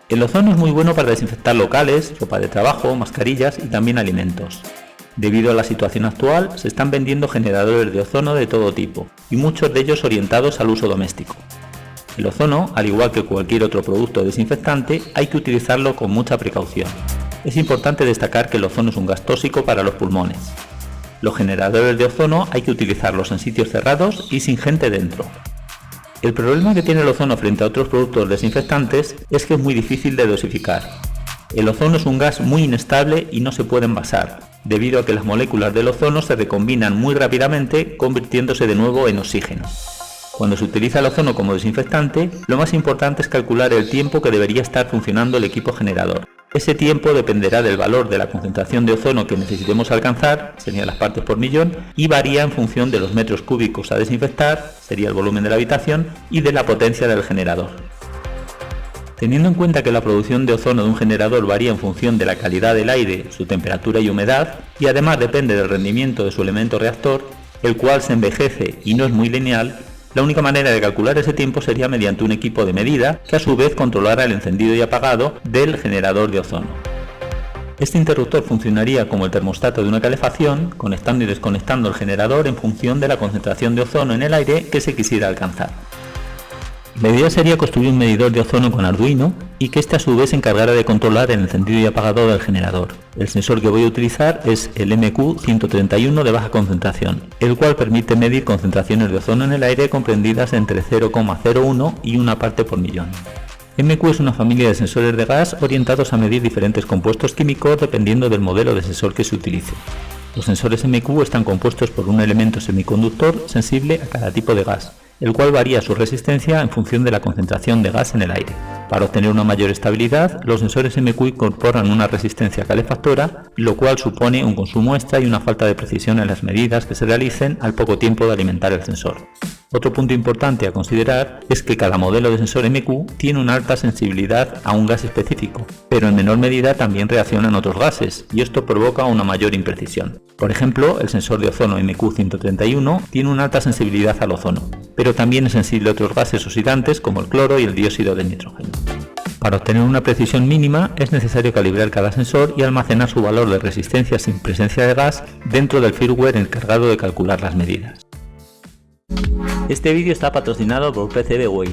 El ozono es muy bueno para desinfectar locales, ropa de trabajo, mascarillas y también alimentos. Debido a la situación actual, se están vendiendo generadores de ozono de todo tipo, y muchos de ellos orientados al uso doméstico. El ozono, al igual que cualquier otro producto desinfectante, hay que utilizarlo con mucha precaución. Es importante destacar que el ozono es un gas tóxico para los pulmones. Los generadores de ozono hay que utilizarlos en sitios cerrados y sin gente dentro. El problema que tiene el ozono frente a otros productos desinfectantes es que es muy difícil de dosificar. El ozono es un gas muy inestable y no se puede envasar, debido a que las moléculas del ozono se recombinan muy rápidamente, convirtiéndose de nuevo en oxígeno. Cuando se utiliza el ozono como desinfectante, lo más importante es calcular el tiempo que debería estar funcionando el equipo generador. Ese tiempo dependerá del valor de la concentración de ozono que necesitemos alcanzar, serían las partes por millón, y varía en función de los metros cúbicos a desinfectar, sería el volumen de la habitación, y de la potencia del generador. Teniendo en cuenta que la producción de ozono de un generador varía en función de la calidad del aire, su temperatura y humedad, y además depende del rendimiento de su elemento reactor, el cual se envejece y no es muy lineal, la única manera de calcular ese tiempo sería mediante un equipo de medida que a su vez controlara el encendido y apagado del generador de ozono. Este interruptor funcionaría como el termostato de una calefacción, conectando y desconectando el generador en función de la concentración de ozono en el aire que se quisiera alcanzar. La idea sería construir un medidor de ozono con Arduino y que este a su vez se encargara de controlar el encendido y apagado del generador. El sensor que voy a utilizar es el MQ131 de baja concentración, el cual permite medir concentraciones de ozono en el aire comprendidas entre 0,01 y una parte por millón. MQ es una familia de sensores de gas orientados a medir diferentes compuestos químicos dependiendo del modelo de sensor que se utilice. Los sensores MQ están compuestos por un elemento semiconductor sensible a cada tipo de gas, el cual varía su resistencia en función de la concentración de gas en el aire. Para obtener una mayor estabilidad, los sensores MQ incorporan una resistencia calefactora, lo cual supone un consumo extra y una falta de precisión en las medidas que se realicen al poco tiempo de alimentar el sensor. Otro punto importante a considerar es que cada modelo de sensor MQ tiene una alta sensibilidad a un gas específico, pero en menor medida también reaccionan otros gases, y esto provoca una mayor imprecisión. Por ejemplo, el sensor de ozono MQ131 tiene una alta sensibilidad al ozono, pero también es sensible a otros gases oxidantes como el cloro y el dióxido de nitrógeno. Para obtener una precisión mínima es necesario calibrar cada sensor y almacenar su valor de resistencia sin presencia de gas dentro del firmware encargado de calcular las medidas. Este vídeo está patrocinado por PCBWay.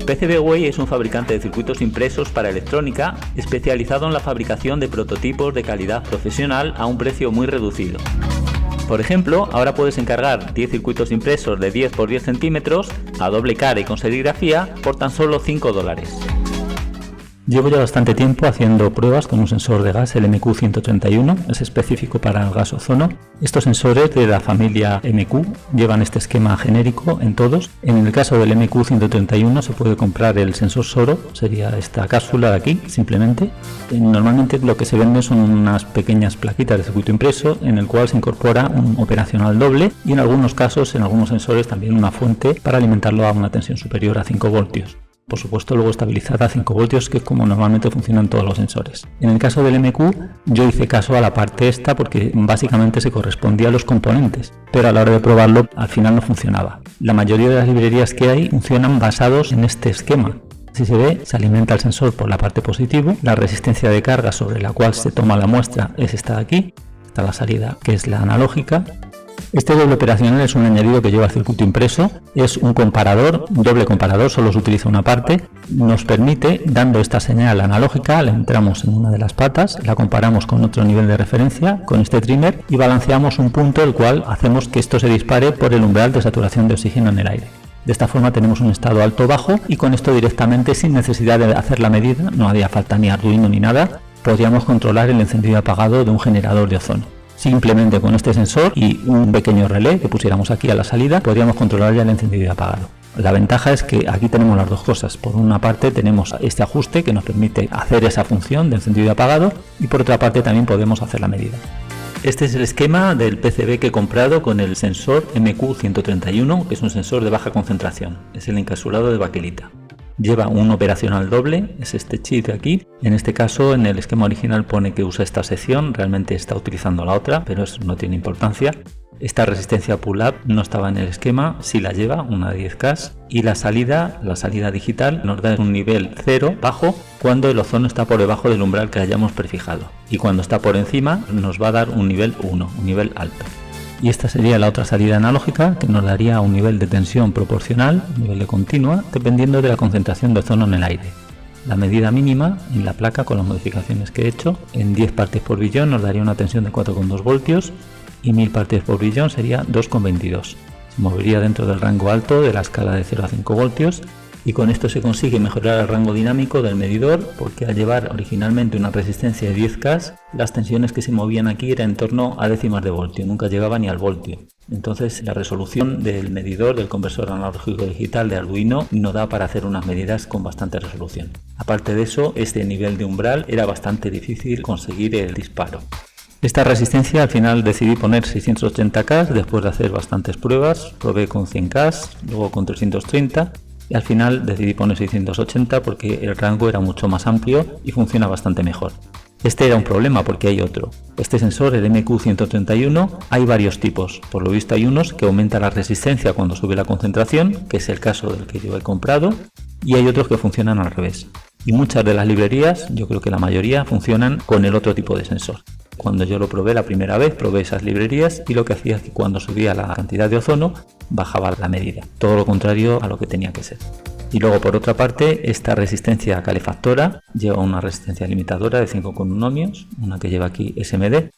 PCBWay es un fabricante de circuitos impresos para electrónica especializado en la fabricación de prototipos de calidad profesional a un precio muy reducido. Por ejemplo, ahora puedes encargar 10 circuitos impresos de 10 x 10 centímetros a doble cara y con serigrafía por tan solo $5. Llevo ya bastante tiempo haciendo pruebas con un sensor de gas, el MQ131, es específico para el gas ozono. Estos sensores de la familia MQ llevan este esquema genérico en todos. En el caso del MQ131 se puede comprar el sensor SORO, sería esta cápsula de aquí, simplemente. Normalmente lo que se vende son unas pequeñas plaquitas de circuito impreso en el cual se incorpora un operacional doble y en algunos casos, en algunos sensores, también una fuente para alimentarlo a una tensión superior a 5 voltios. Por supuesto, luego estabilizada a 5 voltios, que es como normalmente funcionan todos los sensores. En el caso del MQ, yo hice caso a la parte esta porque básicamente se correspondía a los componentes, pero a la hora de probarlo al final no funcionaba. La mayoría de las librerías que hay funcionan basados en este esquema. Si se ve, se alimenta el sensor por la parte positiva, la resistencia de carga sobre la cual se toma la muestra es esta de aquí, está la salida que es la analógica. Este doble operacional es un añadido que lleva circuito impreso, es un comparador, doble comparador, solo se utiliza una parte, nos permite, dando esta señal analógica, la entramos en una de las patas, la comparamos con otro nivel de referencia, con este trimmer, y balanceamos un punto el cual hacemos que esto se dispare por el umbral de saturación de oxígeno en el aire. De esta forma tenemos un estado alto o bajo y con esto directamente, sin necesidad de hacer la medida, no haría falta ni Arduino ni nada, podríamos controlar el encendido y apagado de un generador de ozono. Simplemente con este sensor y un pequeño relé que pusiéramos aquí a la salida, podríamos controlar ya el encendido y apagado. La ventaja es que aquí tenemos las dos cosas. Por una parte tenemos este ajuste que nos permite hacer esa función de encendido y apagado y por otra parte también podemos hacer la medida. Este es el esquema del PCB que he comprado con el sensor MQ131, que es un sensor de baja concentración. Es el encapsulado de baquelita. Lleva un operacional doble, es este chip de aquí. En este caso, en el esquema original pone que usa esta sección, realmente está utilizando la otra, pero eso no tiene importancia. Esta resistencia pull-up no estaba en el esquema, sí la lleva, una de 10K, y la salida digital nos da un nivel 0 bajo cuando el ozono está por debajo del umbral que hayamos prefijado, y cuando está por encima nos va a dar un nivel 1, un nivel alto. Y esta sería la otra salida analógica, que nos daría un nivel de tensión proporcional, un nivel de continua, dependiendo de la concentración de ozono en el aire. La medida mínima en la placa, con las modificaciones que he hecho, en 10 partes por billón nos daría una tensión de 4,2 voltios y 1000 partes por billón sería 2,22. Se movería dentro del rango alto de la escala de 0 a 5 voltios, y con esto se consigue mejorar el rango dinámico del medidor, porque al llevar originalmente una resistencia de 10K, las tensiones que se movían aquí eran en torno a décimas de voltio, nunca llegaba ni al voltio. Entonces la resolución del medidor del conversor analógico digital de Arduino no da para hacer unas medidas con bastante resolución. Aparte de eso, este nivel de umbral era bastante difícil conseguir el disparo. Esta resistencia al final decidí poner 680K después de hacer bastantes pruebas. Probé con 100K, luego con 330 y al final decidí poner 680 porque el rango era mucho más amplio y funciona bastante mejor. Este era un problema porque hay otro. Este sensor, el MQ131, hay varios tipos. Por lo visto hay unos que aumentan la resistencia cuando sube la concentración, que es el caso del que yo he comprado, y hay otros que funcionan al revés. Y muchas de las librerías, yo creo que la mayoría, funcionan con el otro tipo de sensor. Cuando yo lo probé la primera vez, probé esas librerías y lo que hacía es que cuando subía la cantidad de ozono, bajaba la medida. Todo lo contrario a lo que tenía que ser. Y luego, por otra parte, esta resistencia calefactora lleva una resistencia limitadora de 5,1 ohmios, una que lleva aquí SMD.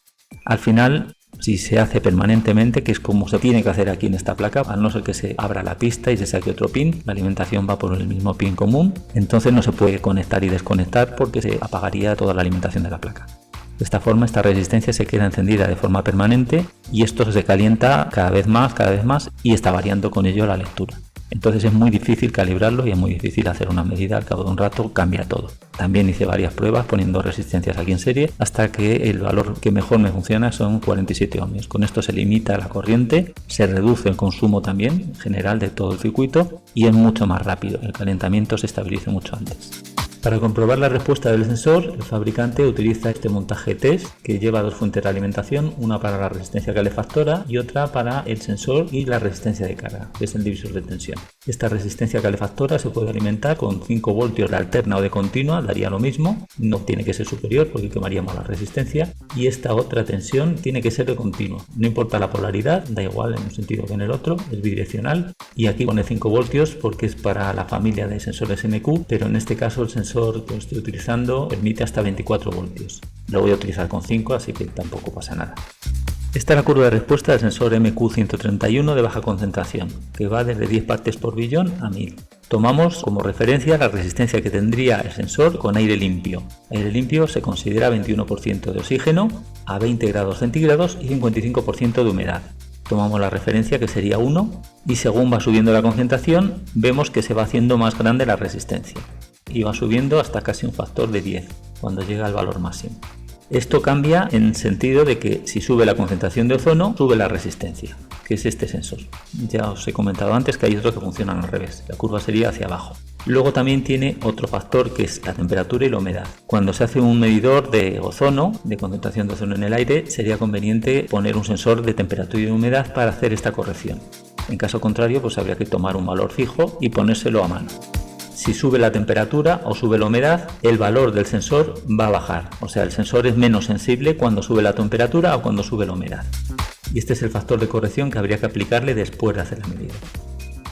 Al final, si se hace permanentemente, que es como se tiene que hacer aquí en esta placa, al no ser que se abra la pista y se saque otro pin, la alimentación va por el mismo pin común, entonces no se puede conectar y desconectar porque se apagaría toda la alimentación de la placa. De esta forma, esta resistencia se queda encendida de forma permanente y esto se calienta cada vez más y está variando con ello la lectura. Entonces es muy difícil calibrarlo y es muy difícil hacer una medida. Al cabo de un rato cambia todo. También hice varias pruebas poniendo resistencias aquí en serie hasta que el valor que mejor me funciona son 47 ohmios. Con esto se limita la corriente, se reduce el consumo también general de todo el circuito y es mucho más rápido. El calentamiento se estabiliza mucho antes. Para comprobar la respuesta del sensor, el fabricante utiliza este montaje test que lleva dos fuentes de alimentación, una para la resistencia calefactora y otra para el sensor y la resistencia de carga, que es el divisor de tensión. Esta resistencia calefactora se puede alimentar con 5 voltios de alterna o de continua, daría lo mismo, no tiene que ser superior porque quemaríamos la resistencia, y esta otra tensión tiene que ser de continua, no importa la polaridad, da igual en un sentido que en el otro, es bidireccional, y aquí pone 5 voltios porque es para la familia de sensores MQ, pero en este caso el sensor que estoy utilizando permite hasta 24 voltios. Lo voy a utilizar con 5, así que tampoco pasa nada. Esta es la curva de respuesta del sensor MQ131 de baja concentración, que va desde 10 partes por billón a 1000. Tomamos como referencia la resistencia que tendría el sensor con aire limpio. Aire limpio se considera 21% de oxígeno a 20 grados centígrados y 55% de humedad. Tomamos la referencia que sería 1 y según va subiendo la concentración vemos que se va haciendo más grande la resistencia y va subiendo hasta casi un factor de 10 cuando llega al valor máximo. Esto cambia en el sentido de que si sube la concentración de ozono, sube la resistencia, que es este sensor. Ya os he comentado antes que hay otros que funcionan al revés, la curva sería hacia abajo. Luego también tiene otro factor que es la temperatura y la humedad. Cuando se hace un medidor de ozono, de concentración de ozono en el aire, sería conveniente poner un sensor de temperatura y de humedad para hacer esta corrección. En caso contrario, pues habría que tomar un valor fijo y ponérselo a mano. Si sube la temperatura o sube la humedad, el valor del sensor va a bajar. O sea, el sensor es menos sensible cuando sube la temperatura o cuando sube la humedad. Y este es el factor de corrección que habría que aplicarle después de hacer la medida.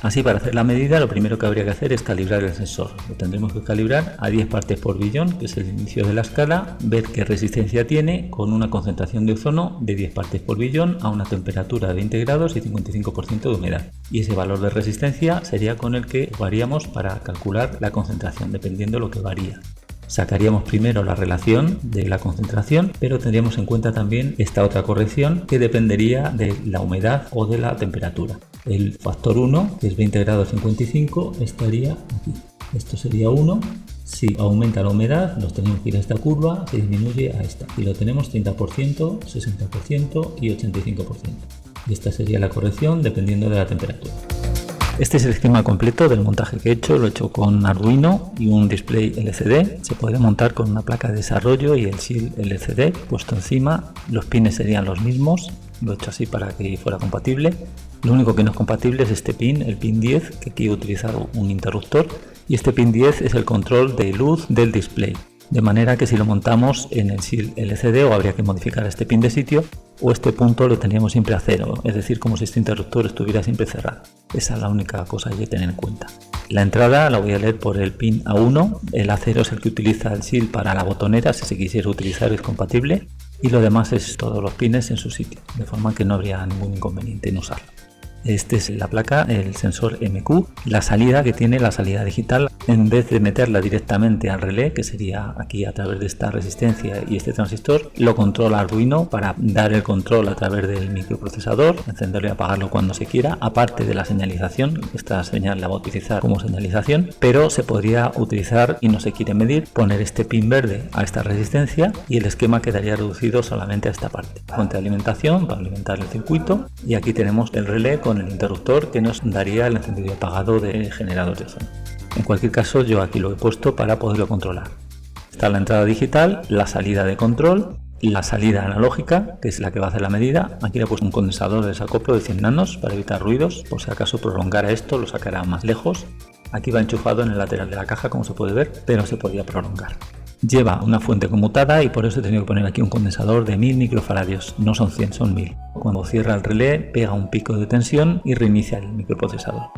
Así, para hacer la medida, lo primero que habría que hacer es calibrar el sensor. Lo tendremos que calibrar a 10 partes por billón, que es el inicio de la escala, ver qué resistencia tiene con una concentración de ozono de 10 partes por billón a una temperatura de 20 grados y 55% de humedad. Y ese valor de resistencia sería con el que jugaríamos para calcular la concentración, dependiendo de lo que varía. Sacaríamos primero la relación de la concentración, pero tendríamos en cuenta también esta otra corrección que dependería de la humedad o de la temperatura. El factor 1, que es 20 grados 55, estaría aquí. Esto sería 1. Si aumenta la humedad, nos tenemos que ir a esta curva, se disminuye a esta. Y lo tenemos 30%, 60% y 85%. Y esta sería la corrección dependiendo de la temperatura. Este es el esquema completo del montaje que he hecho. Lo he hecho con Arduino y un display LCD. Se puede montar con una placa de desarrollo y el shield LCD puesto encima. Los pines serían los mismos. Lo he hecho así para que fuera compatible. Lo único que no es compatible es este pin, el pin 10, que aquí he utilizado un interruptor, y este pin 10 es el control de luz del display. De manera que si lo montamos en el SIL LCD o habría que modificar este pin de sitio, o este punto lo tendríamos siempre a 0, es decir, como si este interruptor estuviera siempre cerrado. Esa es la única cosa que hay que tener en cuenta. La entrada la voy a leer por el pin A1, el A0 es el que utiliza el SIL para la botonera, si se quisiera utilizar es compatible, y lo demás es todos los pines en su sitio, de forma que no habría ningún inconveniente en usarlo. Este es la placa, el sensor MQ, la salida que tiene la salida digital, en vez de meterla directamente al relé, que sería aquí a través de esta resistencia y este transistor, lo controla Arduino para dar el control a través del microprocesador, encenderlo y apagarlo cuando se quiera, aparte de la señalización. Esta señal la va a utilizar como señalización, pero se podría utilizar, y no se quiere medir, poner este pin verde a esta resistencia y el esquema quedaría reducido solamente a esta parte. Fuente de alimentación para alimentar el circuito, y aquí tenemos el relé con el interruptor que nos daría el encendido y apagado del generador de ozono. En cualquier caso, yo aquí lo he puesto para poderlo controlar. Está la entrada digital, la salida de control, la salida analógica, que es la que va a hacer la medida. Aquí le he puesto un condensador de desacoplo de 100 nanos para evitar ruidos, por si acaso prolongara esto, lo sacará más lejos. Aquí va enchufado en el lateral de la caja, como se puede ver, pero se podía prolongar. Lleva una fuente conmutada y por eso he tenido que poner aquí un condensador de 1000 microfaradios, no son 100, son 1000. Cuando cierra el relé pega un pico de tensión y reinicia el microprocesador.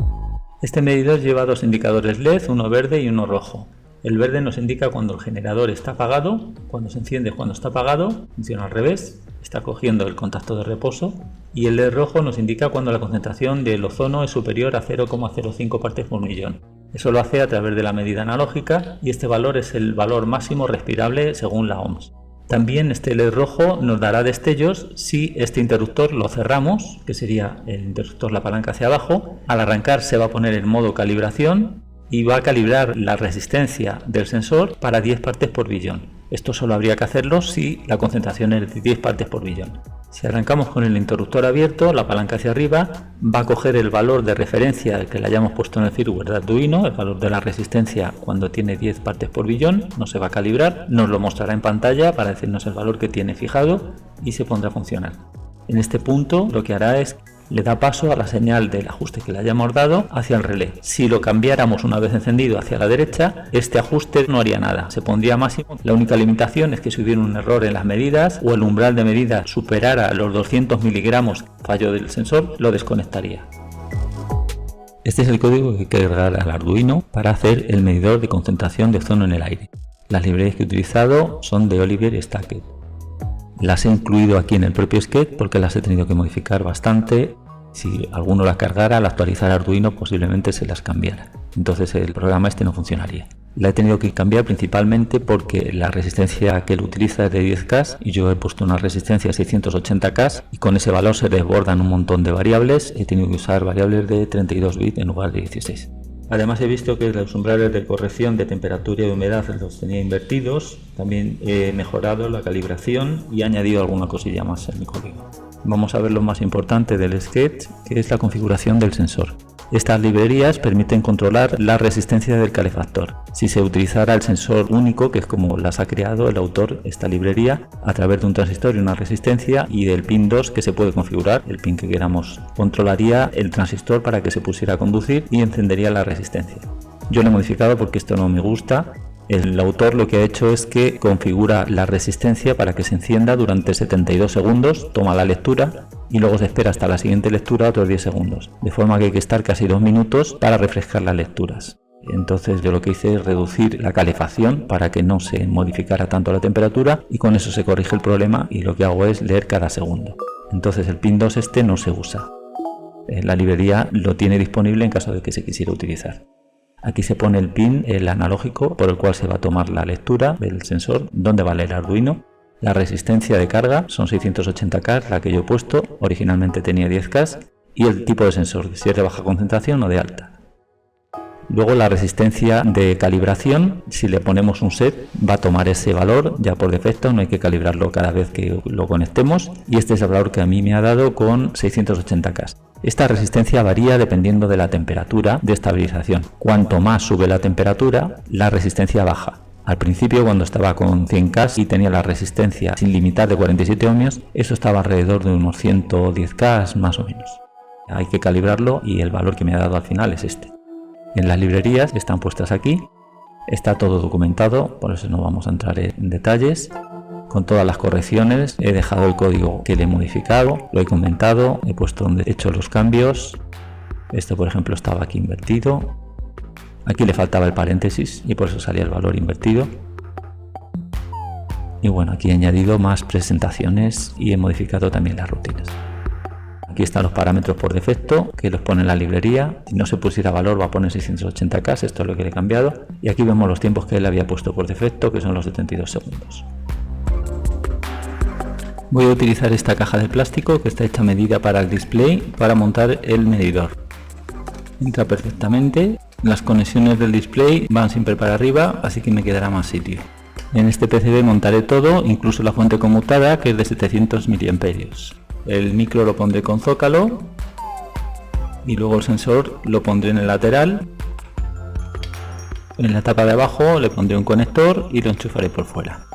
Este medidor lleva dos indicadores LED, uno verde y uno rojo. El verde nos indica cuando el generador está apagado, cuando se enciende cuando está apagado, funciona al revés, está cogiendo el contacto de reposo, y el LED rojo nos indica cuando la concentración del ozono es superior a 0,05 partes por millón. Eso lo hace a través de la medida analógica y este valor es el valor máximo respirable según la OMS. También este LED rojo nos dará destellos si este interruptor lo cerramos, que sería el interruptor la palanca hacia abajo. Al arrancar se va a poner en modo calibración y va a calibrar la resistencia del sensor para 10 partes por billón. Esto solo habría que hacerlo si la concentración es de 10 partes por billón. Si arrancamos con el interruptor abierto, la palanca hacia arriba va a coger el valor de referencia que le hayamos puesto en el firmware de Arduino, el valor de la resistencia cuando tiene 10 partes por billón, no se va a calibrar, nos lo mostrará en pantalla para decirnos el valor que tiene fijado y se pondrá a funcionar. En este punto lo que hará es le da paso a la señal del ajuste que le hayamos dado hacia el relé. Si lo cambiáramos una vez encendido hacia la derecha, este ajuste no haría nada, se pondría máximo. La única limitación es que si hubiera un error en las medidas o el umbral de medida superara los 200 miligramos fallo del sensor, lo desconectaría. Este es el código que hay que agregar al Arduino para hacer el medidor de concentración de ozono en el aire. Las librerías que he utilizado son de Oliver y Stacked. Las he incluido aquí en el propio Sketch porque las he tenido que modificar bastante. Si alguno las cargara, al actualizar Arduino posiblemente se las cambiara. Entonces el programa este no funcionaría. La he tenido que cambiar principalmente porque la resistencia que él utiliza es de 10K y yo he puesto una resistencia 680K y con ese valor se desbordan un montón de variables. He tenido que usar variables de 32 bits en lugar de 16. Además he visto que los umbrales de corrección de temperatura y de humedad los tenía invertidos. También he mejorado la calibración y he añadido alguna cosilla más en mi código. Vamos a ver lo más importante del Sketch, que es la configuración del sensor. Estas librerías permiten controlar la resistencia del calefactor. Si se utilizara el sensor único, que es como las ha creado el autor, esta librería, a través de un transistor y una resistencia y del pin 2 que se puede configurar, el pin que queramos, controlaría el transistor para que se pusiera a conducir y encendería la resistencia. Yo lo he modificado porque esto no me gusta. El autor lo que ha hecho es que configura la resistencia para que se encienda durante 72 segundos, toma la lectura y luego se espera hasta la siguiente lectura otros 10 segundos, de forma que hay que estar casi 2 minutos para refrescar las lecturas. Entonces yo lo que hice es reducir la calefacción para que no se modificara tanto la temperatura y con eso se corrige el problema y lo que hago es leer cada segundo. Entonces el pin 2 este no se usa. La librería lo tiene disponible en caso de que se quisiera utilizar. Aquí se pone el pin, el analógico, por el cual se va a tomar la lectura del sensor, donde va el Arduino. La resistencia de carga son 680K, la que yo he puesto, originalmente tenía 10K, y el tipo de sensor, si es de baja concentración o de alta. Luego la resistencia de calibración, si le ponemos un set, va a tomar ese valor ya por defecto, no hay que calibrarlo cada vez que lo conectemos, y este es el valor que a mí me ha dado con 680K. Esta resistencia varía dependiendo de la temperatura de estabilización. Cuanto más sube la temperatura, la resistencia baja. Al principio, cuando estaba con 100K y tenía la resistencia sin limitar de 47 ohmios, eso estaba alrededor de unos 110K más o menos. Hay que calibrarlo y el valor que me ha dado al final es este. En las librerías están puestas aquí, está todo documentado, por eso no vamos a entrar en detalles. Con todas las correcciones, he dejado el código que le he modificado, lo he comentado, he puesto donde he hecho los cambios. Esto, por ejemplo, estaba aquí invertido. Aquí le faltaba el paréntesis y por eso salía el valor invertido. Y bueno, aquí he añadido más presentaciones y he modificado también las rutinas. Aquí están los parámetros por defecto, que los pone en la librería. Si no se pusiera valor va a poner 680K, esto es lo que le he cambiado. Y aquí vemos los tiempos que él había puesto por defecto, que son los 72 segundos. Voy a utilizar esta caja de plástico que está hecha a medida para el display para montar el medidor. Entra perfectamente, las conexiones del display van siempre para arriba, así que me quedará más sitio. En este PCB montaré todo, incluso la fuente conmutada, que es de 700 mA. El micro lo pondré con zócalo y luego el sensor lo pondré en el lateral. En la tapa de abajo le pondré un conector y lo enchufaré por fuera.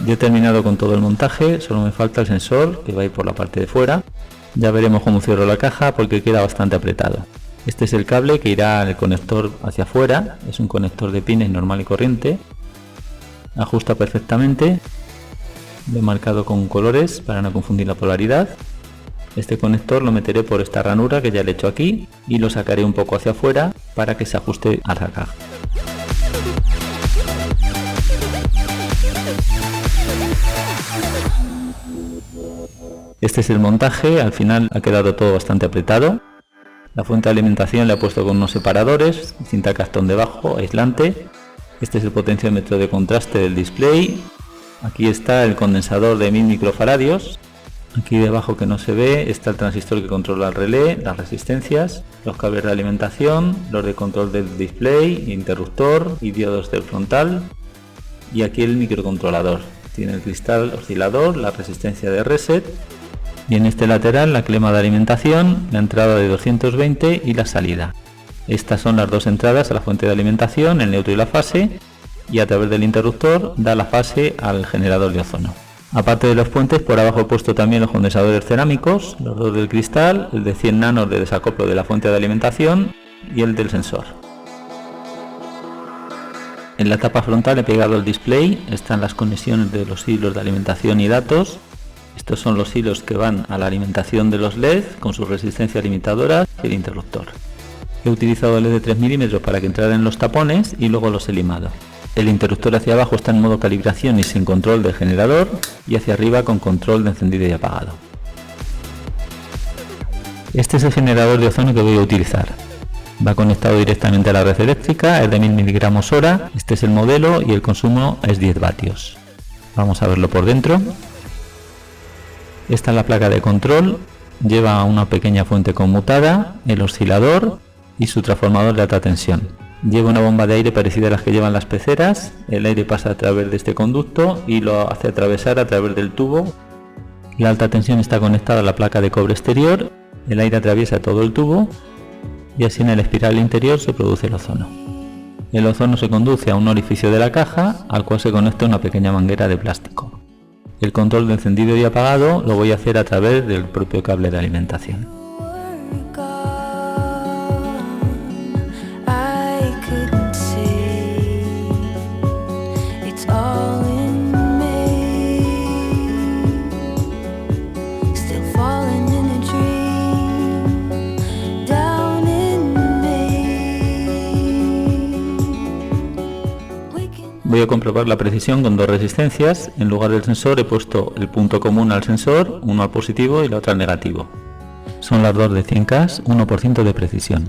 Ya he terminado con todo el montaje, solo me falta el sensor que va a ir por la parte de fuera. Ya veremos cómo cierro la caja porque queda bastante apretado. Este es el cable que irá al conector hacia afuera, es un conector de pines normal y corriente. Ajusta perfectamente, lo he marcado con colores para no confundir la polaridad. Este conector lo meteré por esta ranura que ya le he hecho aquí y lo sacaré un poco hacia afuera para que se ajuste a la caja. Este es el montaje, al final ha quedado todo bastante apretado. La fuente de alimentación le he puesto con unos separadores, cinta cartón debajo, aislante. Este es el potenciómetro de contraste del display. Aquí está el condensador de 1000 microfaradios. Aquí debajo, que no se ve, está el transistor que controla el relé, las resistencias, los cables de alimentación, los de control del display, interruptor y diodos del frontal. Y aquí el microcontrolador. Tiene el cristal oscilador, la resistencia de reset. Y en este lateral la clema de alimentación, la entrada de 220 y la salida. Estas son las dos entradas a la fuente de alimentación, el neutro y la fase, y a través del interruptor da la fase al generador de ozono. Aparte de los puentes, por abajo he puesto también los condensadores cerámicos, los dos del cristal, el de 100 nanos de desacoplo de la fuente de alimentación y el del sensor. En la tapa frontal he pegado el display, están las conexiones de los hilos de alimentación y datos. Estos son los hilos que van a la alimentación de los LED con sus resistencias limitadoras y el interruptor. He utilizado LED de 3 mm para que entraran en los tapones y luego los he limado. El interruptor hacia abajo está en modo calibración y sin control del generador, y hacia arriba con control de encendido y apagado. Este es el generador de ozono que voy a utilizar. Va conectado directamente a la red eléctrica, es de 1000 mg/hora, este es el modelo y el consumo es 10 vatios. Vamos a verlo por dentro. Esta es la placa de control, lleva una pequeña fuente conmutada, el oscilador y su transformador de alta tensión. Lleva una bomba de aire parecida a las que llevan las peceras, el aire pasa a través de este conducto y lo hace atravesar a través del tubo. La alta tensión está conectada a la placa de cobre exterior, el aire atraviesa todo el tubo y así en el espiral interior se produce el ozono. El ozono se conduce a un orificio de la caja al cual se conecta una pequeña manguera de plástico. El control de encendido y apagado lo voy a hacer a través del propio cable de alimentación. Voy a comprobar la precisión con dos resistencias. En lugar del sensor he puesto el punto común al sensor, uno al positivo y la otra al negativo. Son las dos de 100K, 1% de precisión.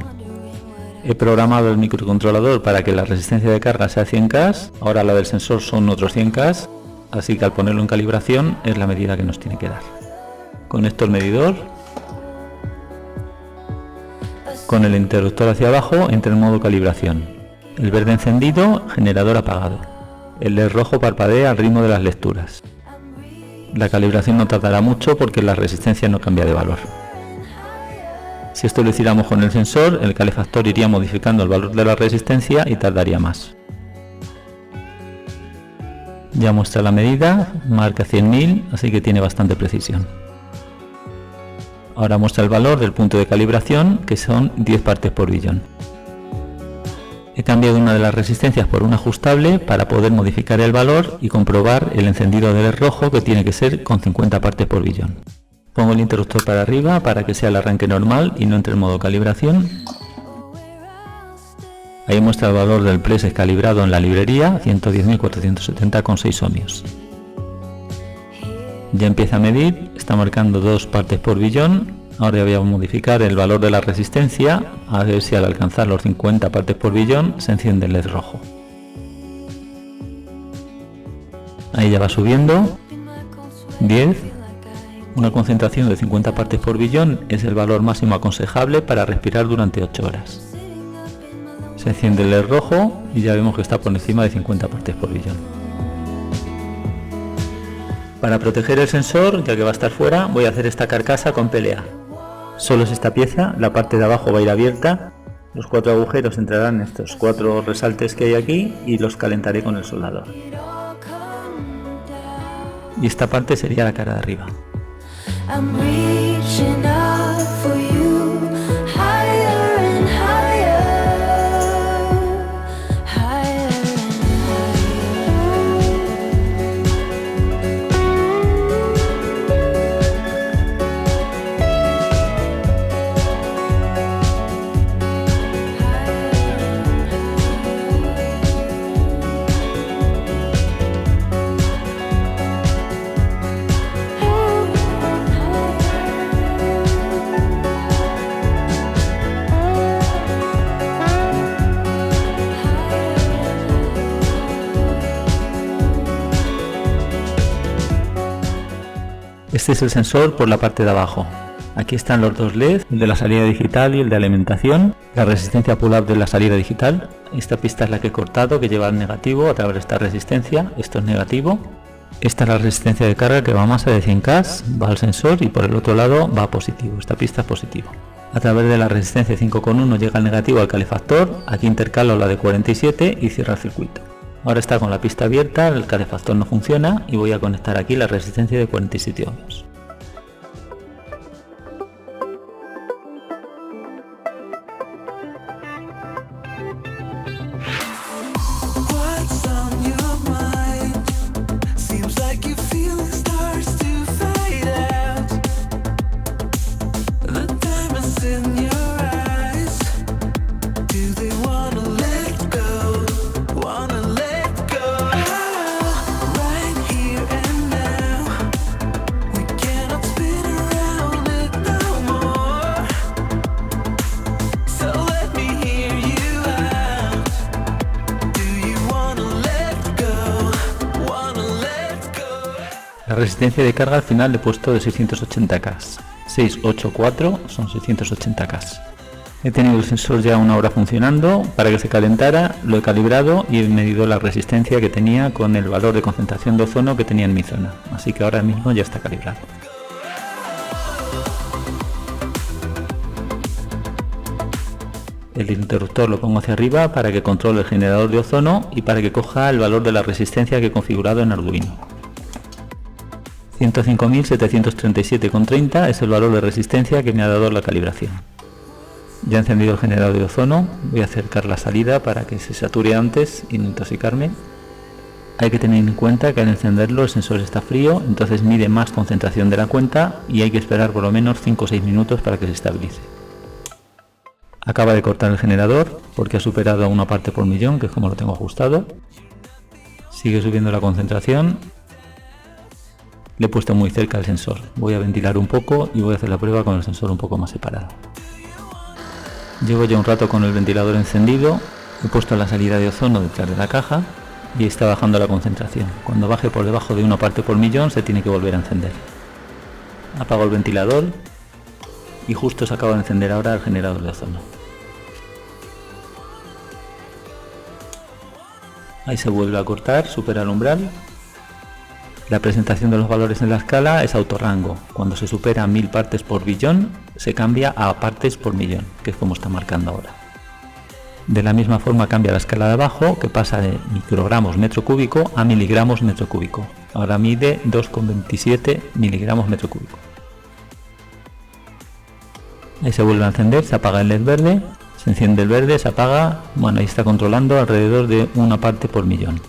He programado el microcontrolador para que la resistencia de carga sea 100K, ahora la del sensor son otros 100K, así que al ponerlo en calibración es la medida que nos tiene que dar. Conecto el medidor. Con el interruptor hacia abajo entra en modo calibración. El verde encendido, generador apagado. El LED rojo parpadea al ritmo de las lecturas. La calibración no tardará mucho porque la resistencia no cambia de valor. Si esto lo hiciéramos con el sensor, el calefactor iría modificando el valor de la resistencia y tardaría más. Ya muestra la medida, marca 100.000, así que tiene bastante precisión. Ahora muestra el valor del punto de calibración, que son 10 partes por billón. He cambiado una de las resistencias por un ajustable para poder modificar el valor y comprobar el encendido del LED rojo, que tiene que ser con 50 partes por billón. Pongo el interruptor para arriba para que sea el arranque normal y no entre en modo calibración. Ahí muestra el valor del preset calibrado en la librería, 110.470,6 ohmios. Ya empieza a medir, está marcando 2 partes por billón. Ahora voy a modificar el valor de la resistencia, a ver si al alcanzar los 50 partes por billón se enciende el LED rojo. Ahí ya va subiendo, 10, una concentración de 50 partes por billón es el valor máximo aconsejable para respirar durante 8 horas. Se enciende el LED rojo y ya vemos que está por encima de 50 partes por billón. Para proteger el sensor, ya que va a estar fuera, voy a hacer esta carcasa con PLA. Solo es esta pieza, la parte de abajo va a ir abierta, los 4 agujeros entrarán en estos 4 resaltes que hay aquí y los calentaré con el soldador. Y esta parte sería la cara de arriba. Este es el sensor por la parte de abajo. Aquí están los dos LEDs, el de la salida digital y el de alimentación. La resistencia pull-up de la salida digital. Esta pista es la que he cortado, que lleva el negativo a través de esta resistencia. Esto es negativo. Esta es la resistencia de carga que va a masa de 100K, va al sensor y por el otro lado va a positivo. Esta pista es positivo. A través de la resistencia 5,1 llega el negativo al calefactor. Aquí intercalo la de 47 y cierra el circuito. Ahora está con la pista abierta, el calefactor no funciona y voy a conectar aquí la resistencia de 47 ohmios. La resistencia de carga al final le he puesto de 680K. 684 son 680K. He tenido el sensor ya una hora funcionando. Para que se calentara lo he calibrado y he medido la resistencia que tenía con el valor de concentración de ozono que tenía en mi zona. Así que ahora mismo ya está calibrado. El interruptor lo pongo hacia arriba para que controle el generador de ozono y para que coja el valor de la resistencia que he configurado en Arduino. 105.737,30 es el valor de resistencia que me ha dado la calibración. Ya he encendido el generador de ozono, voy a acercar la salida para que se sature antes y no intoxicarme. Hay que tener en cuenta que al encenderlo el sensor está frío, entonces mide más concentración de la cuenta y hay que esperar por lo menos 5 o 6 minutos para que se estabilice. Acaba de cortar el generador porque ha superado a 1 parte por millón, que es como lo tengo ajustado. Sigue subiendo la concentración. Le he puesto muy cerca el sensor. Voy a ventilar un poco y voy a hacer la prueba con el sensor un poco más separado. Llevo ya un rato con el ventilador encendido. He puesto la salida de ozono detrás de la caja y está bajando la concentración. Cuando baje por debajo de 1 parte por millón se tiene que volver a encender. Apago el ventilador y justo se acaba de encender ahora el generador de ozono. Ahí se vuelve a cortar, supera el umbral. La presentación de los valores en la escala es autorrango. Cuando se supera 1000 partes por billón, se cambia a partes por millón, que es como está marcando ahora. De la misma forma cambia la escala de abajo, que pasa de microgramos metro cúbico a miligramos metro cúbico. Ahora mide 2,27 miligramos metro cúbico. Ahí se vuelve a encender, se apaga el LED verde, se enciende el verde, se apaga, bueno, ahí está controlando alrededor de 1 parte por millón.